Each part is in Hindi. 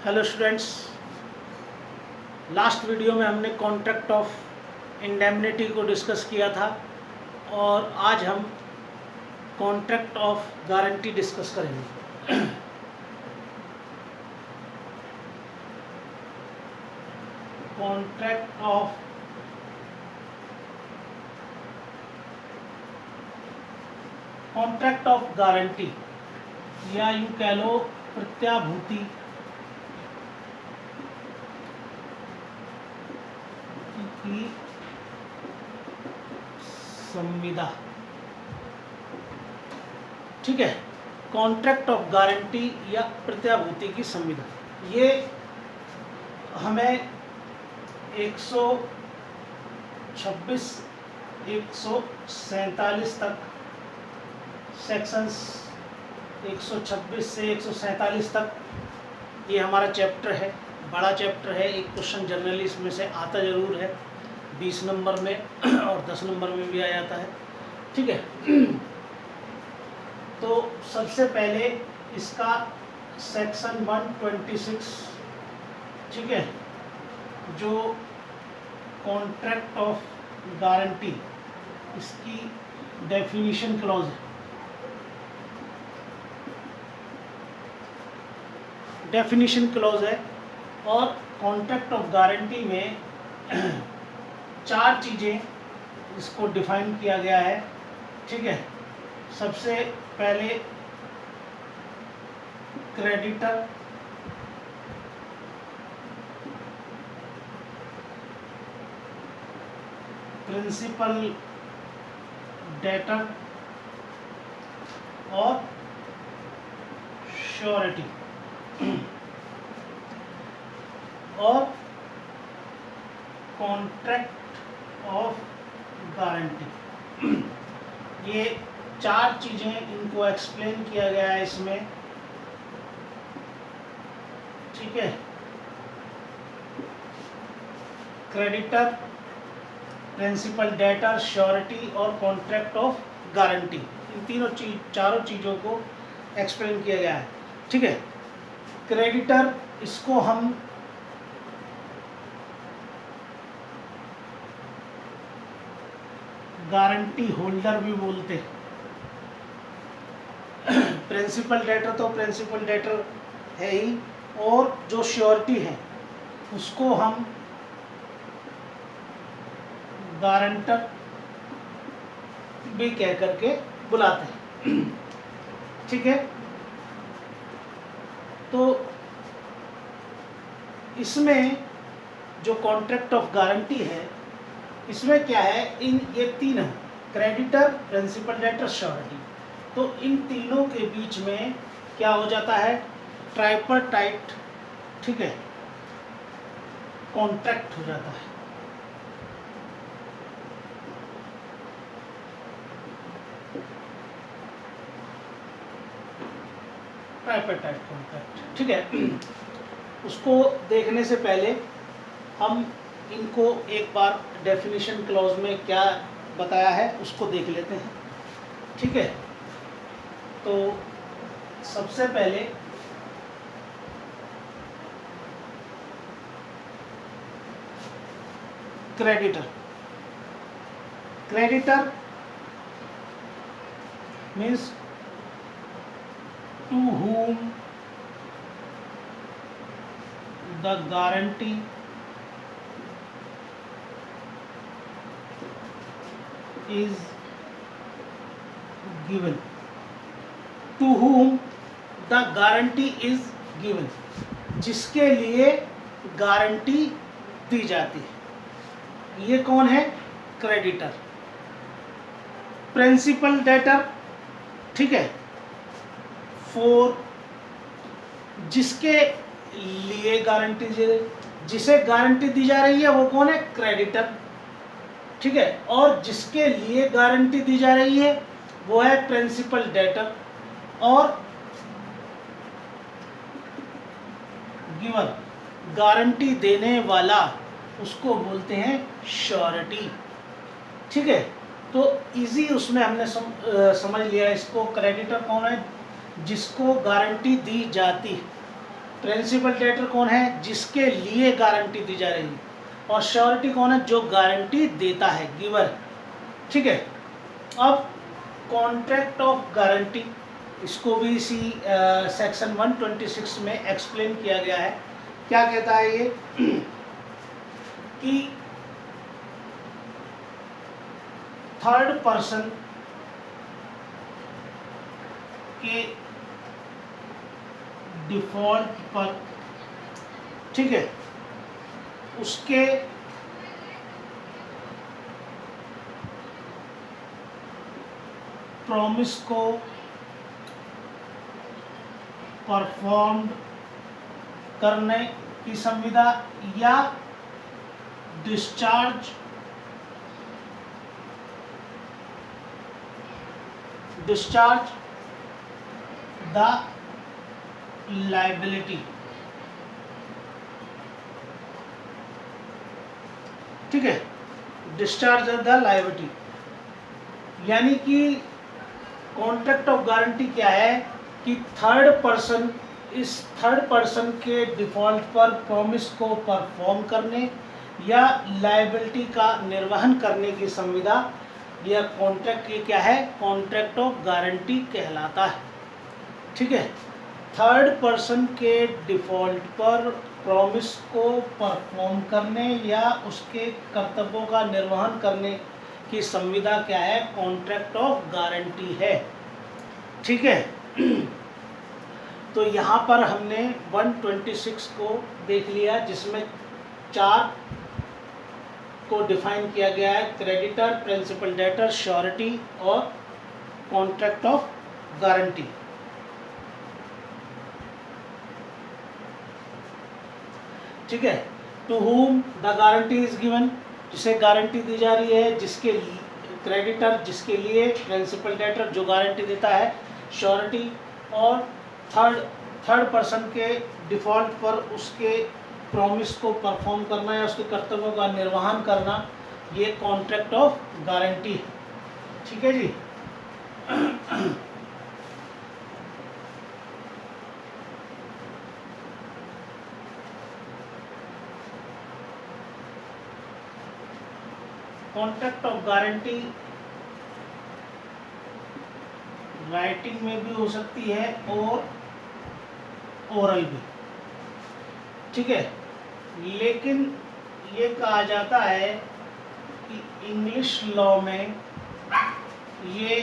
हेलो स्टूडेंट्स, लास्ट वीडियो में हमने कॉन्ट्रैक्ट ऑफ इंडेमनिटी को डिस्कस किया था और आज हम कॉन्ट्रैक्ट ऑफ गारंटी डिस्कस करेंगे। कॉन्ट्रैक्ट ऑफ गारंटी या यूँ कह लो प्रत्याभूति की संविदा। ठीक है, कॉन्ट्रैक्ट ऑफ गारंटी या प्रत्याभूति की संविदा, ये हमें 126 147 तक सेक्शंस 126 से 147 तक ये हमारा चैप्टर है। बड़ा चैप्टर है, एक क्वेश्चन जनरली इसमें से आता ज़रूर है, 20 नंबर में और 10 नंबर में भी आ जाता है। ठीक है, तो सबसे पहले इसका सेक्शन 126, ठीक है, जो कॉन्ट्रैक्ट ऑफ गारंटी, इसकी डेफिनेशन क्लॉज है। डेफिनेशन क्लॉज है और कॉन्ट्रैक्ट ऑफ गारंटी में 4 चीज़ें इसको डिफाइन किया गया है। ठीक है, सबसे पहले क्रेडिटर, प्रिंसिपल डेटर और श्योरिटी और कॉन्ट्रैक्ट ऑफ गारंटी। ये 4 चीज़ें इनको एक्सप्लेन किया गया है इसमें। ठीक है, क्रेडिटर, प्रिंसिपल डेटर, श्योरिटी और कॉन्ट्रैक्ट ऑफ गारंटी, इन चारों चीज़ों को एक्सप्लेन किया गया है। ठीक है, क्रेडिटर, इसको हम गारंटी होल्डर भी बोलते हैं। प्रिंसिपल डेटर तो प्रिंसिपल डेटर है ही, और जो श्योरिटी है उसको हम गारंटर भी कह करके बुलाते हैं। ठीक है, तो इसमें जो कॉन्ट्रैक्ट ऑफ गारंटी है, इसमें क्या है, ये 3 है, क्रेडिटर, प्रिंसिपल डेटर, श्योरिटी। तो इन तीनों के बीच में क्या हो जाता है, ट्राइपरटाइट, ठीक है, कॉन्ट्रैक्ट हो जाता है। ट्राइपरटाइट कॉन्ट्रैक्ट। ठीक है, उसको देखने से पहले हम इनको एक बार डेफिनेशन क्लॉज में क्या बताया है उसको देख लेते हैं। ठीक है, तो सबसे पहले creditor. Creditor means to whom the guarantee is given. To whom the guarantee is given, जिसके लिए गारंटी दी जाती है, ये कौन है, क्रेडिटर। प्रिंसिपल डेटर, ठीक है, फॉर, जिसके लिए गारंटी, जिसे गारंटी दी जा रही है वो कौन है, क्रेडिटर। ठीक है, और जिसके लिए गारंटी दी जा रही है वो है प्रिंसिपल डेटर, और गिवर, गारंटी देने वाला, उसको बोलते हैं श्योरिटी। ठीक है, तो इजी उसमें हमने समझ लिया इसको। क्रेडिटर कौन है, जिसको गारंटी दी जाती है, प्रिंसिपल डेटर कौन है? जिसके लिए गारंटी दी जा रही है। और श्योरिटी कौन है? जो गारंटी देता है, गिवर। ठीक है। अब कॉन्ट्रैक्ट ऑफ गारंटी, इसको भी इसी सेक्शन 126 में एक्सप्लेन किया गया है। क्या कहता है ये कि थर्ड पर्सन के डिफॉल्ट पर, ठीक है, उसके प्रॉमिस को परफॉर्म करने की संविदा या डिस्चार्ज द लायबिलिटी। ठीक है, डिस्चार्ज द लायबिलिटी, यानी कि कॉन्ट्रैक्ट ऑफ गारंटी क्या है कि थर्ड पर्सन, इस थर्ड पर्सन के डिफॉल्ट पर प्रॉमिस को परफॉर्म करने या लायबिलिटी का निर्वहन करने की संविदा, यह कॉन्ट्रैक्ट, ये क्या है? कॉन्ट्रैक्ट ऑफ गारंटी कहलाता है। ठीक है, थर्ड पर्सन के डिफॉल्ट पर प्रॉमिस को परफॉर्म करने या उसके कर्तव्यों का निर्वहन करने की संविदा क्या है? कॉन्ट्रैक्ट ऑफ गारंटी है। ठीक है। तो यहाँ पर हमने 126 को देख लिया, जिसमें 4 को डिफाइन किया गया है: क्रेडिटर, प्रिंसिपल डेटर, श्योरिटी और कॉन्ट्रैक्ट ऑफ गारंटी। ठीक है। To whom the guarantee is given, जिसे गारंटी दी जा रही है, जिसके क्रेडिटर, जिसके लिए, प्रिंसिपल डेटर जो गारंटी देता है, श्योरिटी और थर्ड पर्सन के डिफॉल्ट पर उसके प्रॉमिस को परफॉर्म करना या उसके कर्तव्यों का निर्वहन करना, ये कॉन्ट्रैक्ट ऑफ गारंटी है। ठीक है जी। कॉन्ट्रैक्ट ऑफ गारंटी राइटिंग में भी हो सकती है और ओरल भी। ठीक है, लेकिन ये कहा जाता है कि इंग्लिश लॉ में ये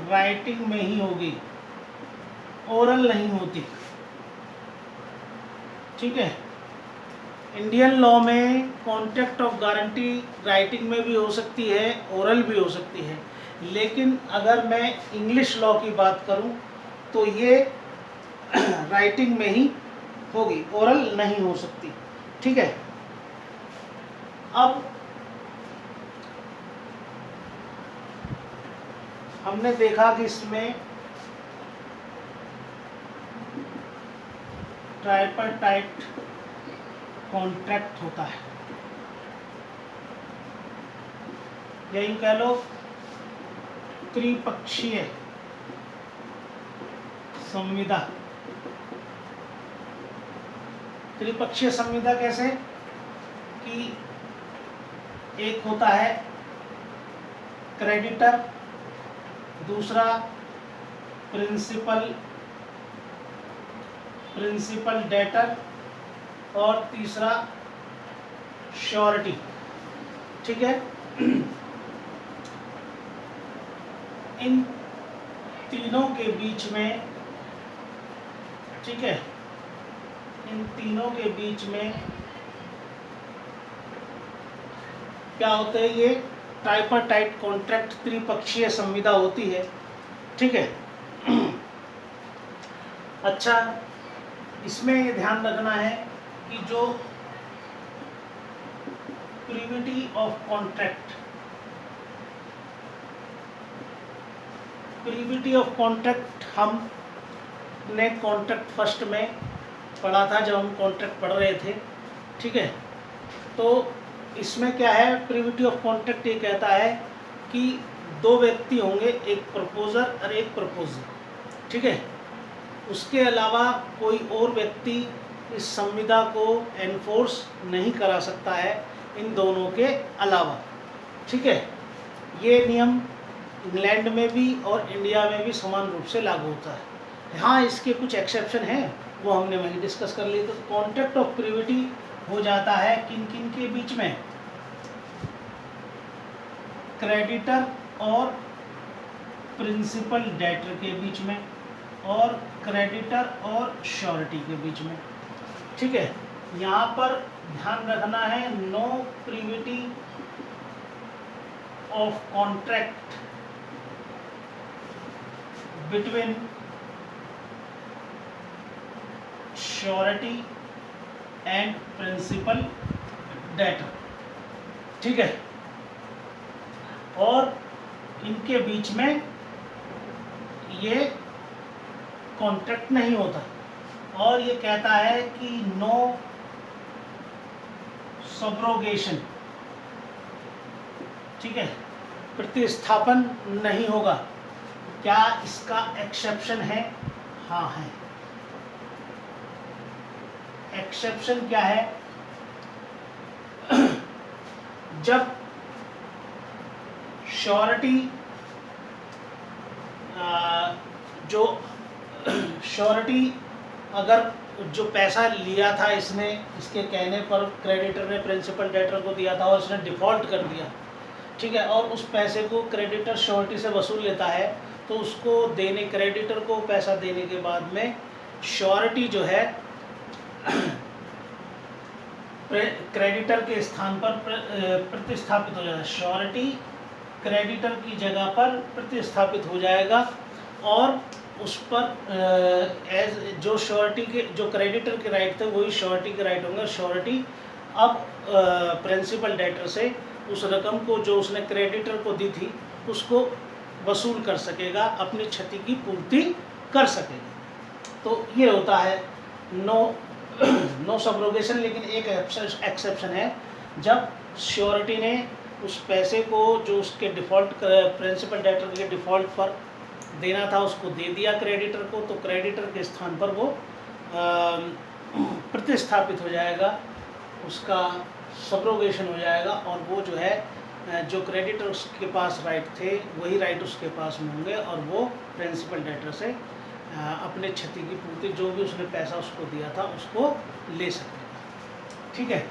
राइटिंग में ही होगी, ओरल नहीं होती। ठीक है, इंडियन लॉ में कॉन्ट्रैक्ट ऑफ गारंटी राइटिंग में भी हो सकती है, ओरल भी हो सकती है, लेकिन अगर मैं इंग्लिश लॉ की बात करूं तो ये राइटिंग में ही होगी, ओरल नहीं हो सकती। ठीक है। अब हमने देखा कि इसमें ट्राइपार्टाइट कॉन्ट्रैक्ट होता है, यही कह लो त्रिपक्षीय संविदा। त्रिपक्षीय संविदा कैसे कि एक होता है क्रेडिटर, दूसरा प्रिंसिपल डेटर और तीसरा श्योरिटी। ठीक है। इन तीनों के बीच में, ठीक है, इन तीनों के बीच में क्या होता है? ये ट्राइपार्टाइट कॉन्ट्रैक्ट, त्रिपक्षीय संविदा होती है। ठीक है। अच्छा, इसमें ये ध्यान रखना है कि जो privity of contract, privity of contract हमने कॉन्ट्रैक्ट फर्स्ट में पढ़ा था जब हम कॉन्ट्रैक्ट पढ़ रहे थे। ठीक है। तो इसमें क्या है? प्रीविटी ऑफ कॉन्ट्रैक्ट ये कहता है कि दो व्यक्ति होंगे, एक प्रपोजर और एक प्रपोजर। ठीक है। उसके अलावा कोई और व्यक्ति इस संविदा को एनफोर्स नहीं करा सकता है इन दोनों के अलावा। ठीक है, ये नियम इंग्लैंड में भी और इंडिया में भी समान रूप से लागू होता है। हाँ, इसके कुछ एक्सेप्शन हैं, वो हमने वहीं डिस्कस कर लिए। तो कॉन्ट्रैक्ट ऑफ प्रिविटी हो जाता है किन किन के बीच में, क्रेडिटर और प्रिंसिपल डेटर के बीच में, और क्रेडिटर और श्योरिटी के बीच में। ठीक है, यहाँ पर ध्यान रखना है, no privity of contract between surety and principal debtor. ठीक है, और इनके बीच में ये कॉन्ट्रैक्ट नहीं होता, और ये कहता है कि नो सब्रोगेशन। ठीक है, प्रतिस्थापन नहीं होगा। क्या इसका एक्सेप्शन है? हाँ है। एक्सेप्शन क्या है? जब श्योरिटी जो श्योरिटी अगर जो पैसा लिया था इसने, इसके कहने पर क्रेडिटर ने प्रिंसिपल डेटर को दिया था और इसने डिफ़ॉल्ट कर दिया, ठीक है, और उस पैसे को क्रेडिटर श्योरिटी से वसूल लेता है, तो उसको देने, क्रेडिटर को पैसा देने के बाद में श्योरिटी जो है क्रेडिटर के स्थान पर प्रतिस्थापित हो जाएगा। श्योरिटी क्रेडिटर की जगह पर प्रतिस्थापित हो जाएगा, और उस पर एज जो श्योरिटी के, जो क्रेडिटर के राइट थे वही श्योरिटी के राइट होंगे। श्योरिटी अब प्रिंसिपल डेटर से उस रकम को जो उसने क्रेडिटर को दी थी उसको वसूल कर सकेगा, अपनी क्षति की पूर्ति कर सकेगा। तो ये होता है नो सब्रोगेशन। लेकिन एक एक्सेप्शन है, जब श्योरिटी ने उस पैसे को जो उसके डिफ़ॉल्ट प्रिंसिपल डेटर के डिफ़ॉल्ट पर देना था उसको दे दिया क्रेडिटर को, तो क्रेडिटर के स्थान पर वो प्रतिस्थापित हो जाएगा, उसका सब्रोगेशन हो जाएगा, और वो जो है जो क्रेडिटर उसके पास राइट थे वही राइट उसके पास में होंगे, और वो प्रिंसिपल डेटर से अपने क्षति की पूर्ति, जो भी उसने पैसा उसको दिया था उसको ले सकेगा। ठीक है,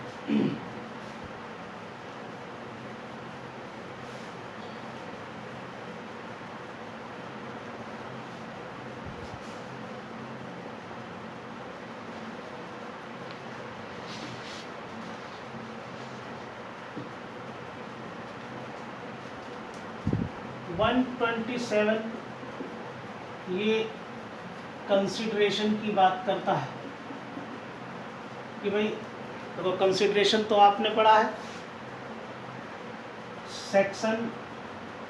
127 ये कंसिडरेशन की बात करता है कि भाई देखो, कंसिडरेशन तो आपने पढ़ा है सेक्शन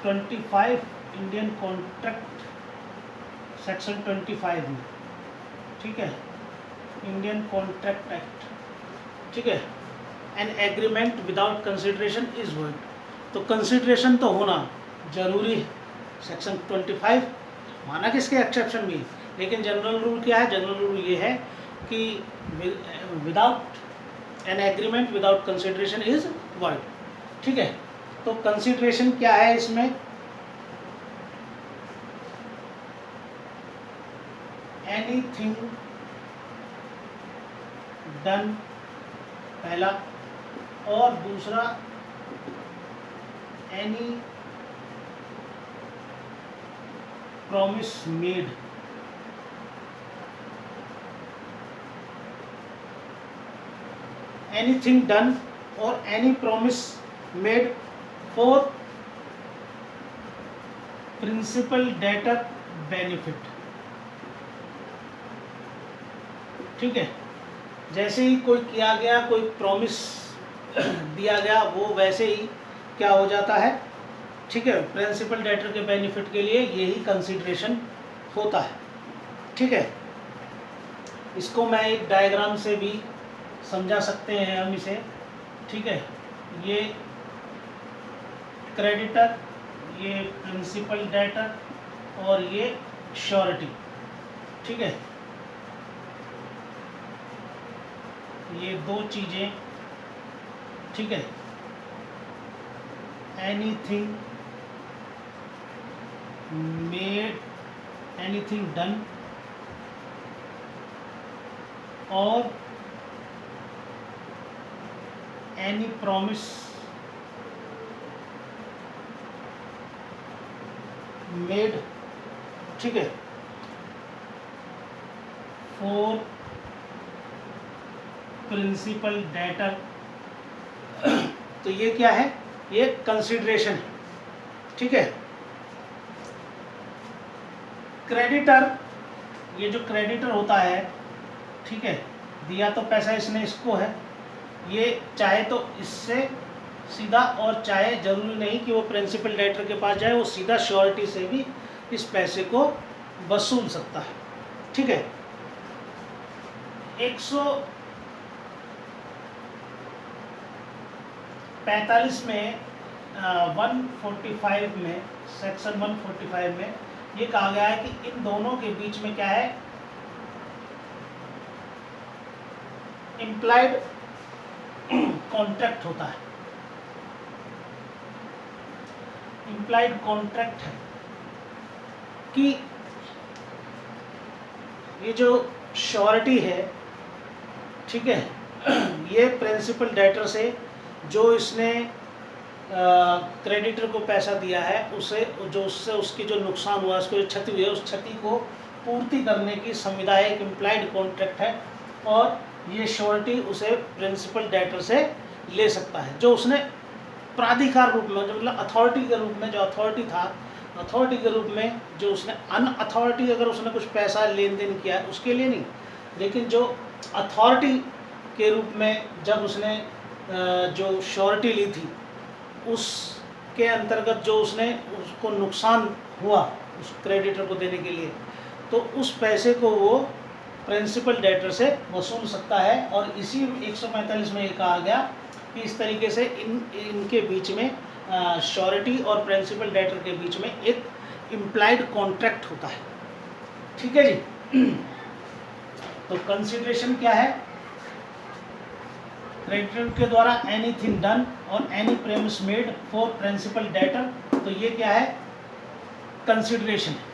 25 इंडियन कॉन्ट्रैक्ट सेक्शन 25 में। ठीक है, इंडियन कॉन्ट्रैक्ट एक्ट। ठीक है, an agreement without consideration is void. तो कंसिडरेशन तो होना जरूरी है, सेक्शन 25 माना कि इसके एक्सेप्शन भी, लेकिन जनरल रूल क्या है? जनरल रूल ये है कि without an agreement without consideration is void. ठीक है, तो कंसिडरेशन क्या है इसमें? एनीथिंग डन पहला, और दूसरा any promise made. Anything done और any promise made for principal debtor benefit. ठीक है, जैसे ही कोई किया गया, कोई प्रॉमिस दिया गया, वो वैसे ही क्या हो जाता है? ठीक है, प्रिंसिपल डेटर के बेनिफिट के लिए यही कंसीडरेशन होता है। ठीक है, इसको मैं एक डायग्राम से भी समझा सकते हैं हम इसे। ठीक है, ये क्रेडिटर, ये प्रिंसिपल डेटर और ये श्योरिटी। ठीक है, ये दो चीज़ें, ठीक है, एनीथिंग मेड, एनीथिंग डन और एनी प्रॉमिस मेड, ठीक है, फॉर प्रिंसिपल डेटर। तो ये क्या है, ये कंसिडरेशन है, ठीक है। क्रेडिटर, ये जो क्रेडिटर होता है, ठीक है, दिया तो पैसा इसने इसको है, ये चाहे तो इससे सीधा और चाहे जरूरी नहीं कि वो प्रिंसिपल डेटर के पास जाए, वो सीधा श्योरिटी से भी इस पैसे को वसूल सकता है, ठीक है। 145 में 145 में सेक्शन 145 में ये कहा गया है कि इन दोनों के बीच में क्या है, इम्प्लाइड कॉन्ट्रैक्ट होता है। इम्प्लाइड कॉन्ट्रैक्ट है कि ये जो श्योरिटी है, ठीक है, ये प्रिंसिपल डेटर से जो इसने क्रेडिटर को पैसा दिया है उसे, जो उससे उसकी जो नुकसान हुआ, उसको जो क्षति हुई है, उस क्षति को पूर्ति करने की संविदा है, एक इम्प्लाइड कॉन्ट्रैक्ट है। और ये श्योरिटी उसे प्रिंसिपल डेटर से ले सकता है, जो उसने प्राधिकार रूप में, जो मतलब अथॉरिटी के रूप में, जो अथॉरिटी था, अथॉरिटी के रूप में जो उसने अनअथॉरिटी अगर उसने कुछ पैसा लेन देन किया है उसके लिए नहीं, लेकिन जो अथॉरिटी के रूप में जब उसने जो श्योरिटी ली थी उसके अंतर्गत जो उसने, उसको नुकसान हुआ उस क्रेडिटर को देने के लिए, तो उस पैसे को वो प्रिंसिपल डेटर से वसूल सकता है। और इसी 145 में ये कहा गया कि इस तरीके से इनके बीच में श्योरिटी और प्रिंसिपल डेटर के बीच में एक इम्प्लाइड कॉन्ट्रैक्ट होता है, ठीक है जी। तो कंसिडरेशन क्या है, क्रेडिटर के द्वारा एनीथिंग डन और any promise made for principal debtor, तो ये क्या है, कंसिडरेशन है।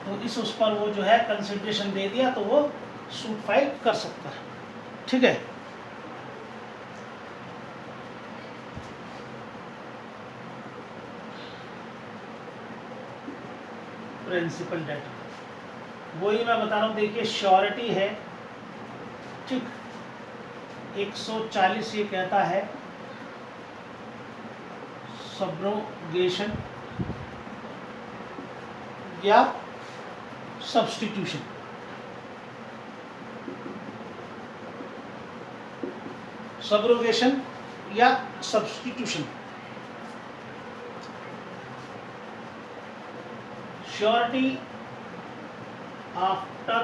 तो इस उस पर वो जो है कंसिडरेशन दे दिया तो वो सूट फाइल कर सकता है, ठीक है। प्रिंसिपल डेटर वही मैं बता रहा हूँ, देखिए श्योरिटी है, ठीक, 140 ये कहता है सब्रोगेशन या सब्स्टिट्यूशन। सब्रोगेशन या substitution, surety after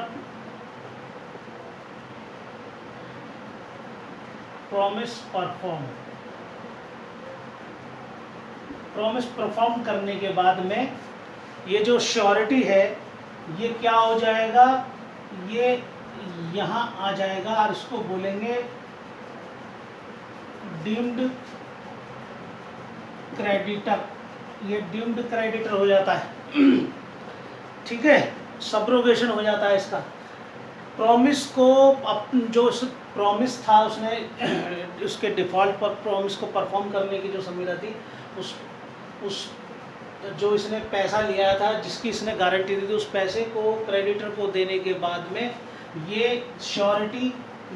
promise perform, promise perform करने के बाद में ये जो श्योरिटी है ये क्या हो जाएगा, ये यहाँ आ जाएगा और इसको बोलेंगे डीम्ड क्रेडिटर। ये डीम्ड क्रेडिटर हो जाता है, ठीक है, सब्रोगेशन हो जाता है इसका। प्रॉमिस को जो प्रॉमिस था उसने उसके डिफ़ॉल्ट पर प्रॉमिस को परफॉर्म करने की जो संविदा थी, उस जो इसने पैसा लिया था, जिसकी इसने गारंटी दी थी, उस पैसे को क्रेडिटर को देने के बाद में ये श्योरिटी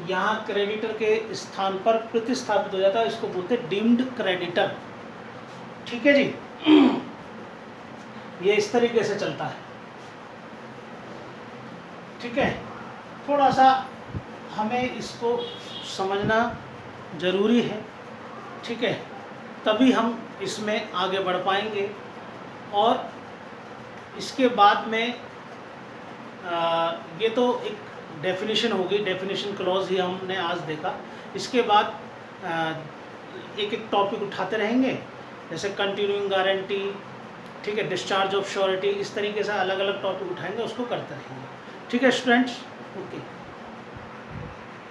यहाँ क्रेडिटर के स्थान पर प्रतिस्थापित हो जाता है। इसको बोलते हैं डीम्ड क्रेडिटर, ठीक है जी। ये इस तरीके से चलता है, ठीक है। थोड़ा सा हमें इसको समझना ज़रूरी है, ठीक है, तभी हम इसमें आगे बढ़ पाएंगे। और इसके बाद में ये तो एक डेफिनेशन होगी, डेफिनेशन क्लॉज ही हमने आज देखा। इसके बाद एक एक टॉपिक उठाते रहेंगे, जैसे कंटिन्यूइंग गारंटी, ठीक है, डिस्चार्ज ऑफ श्योरिटी, इस तरीके से अलग अलग टॉपिक उठाएंगे, उसको करते रहेंगे, ठीक है स्टूडेंट्स, ओके।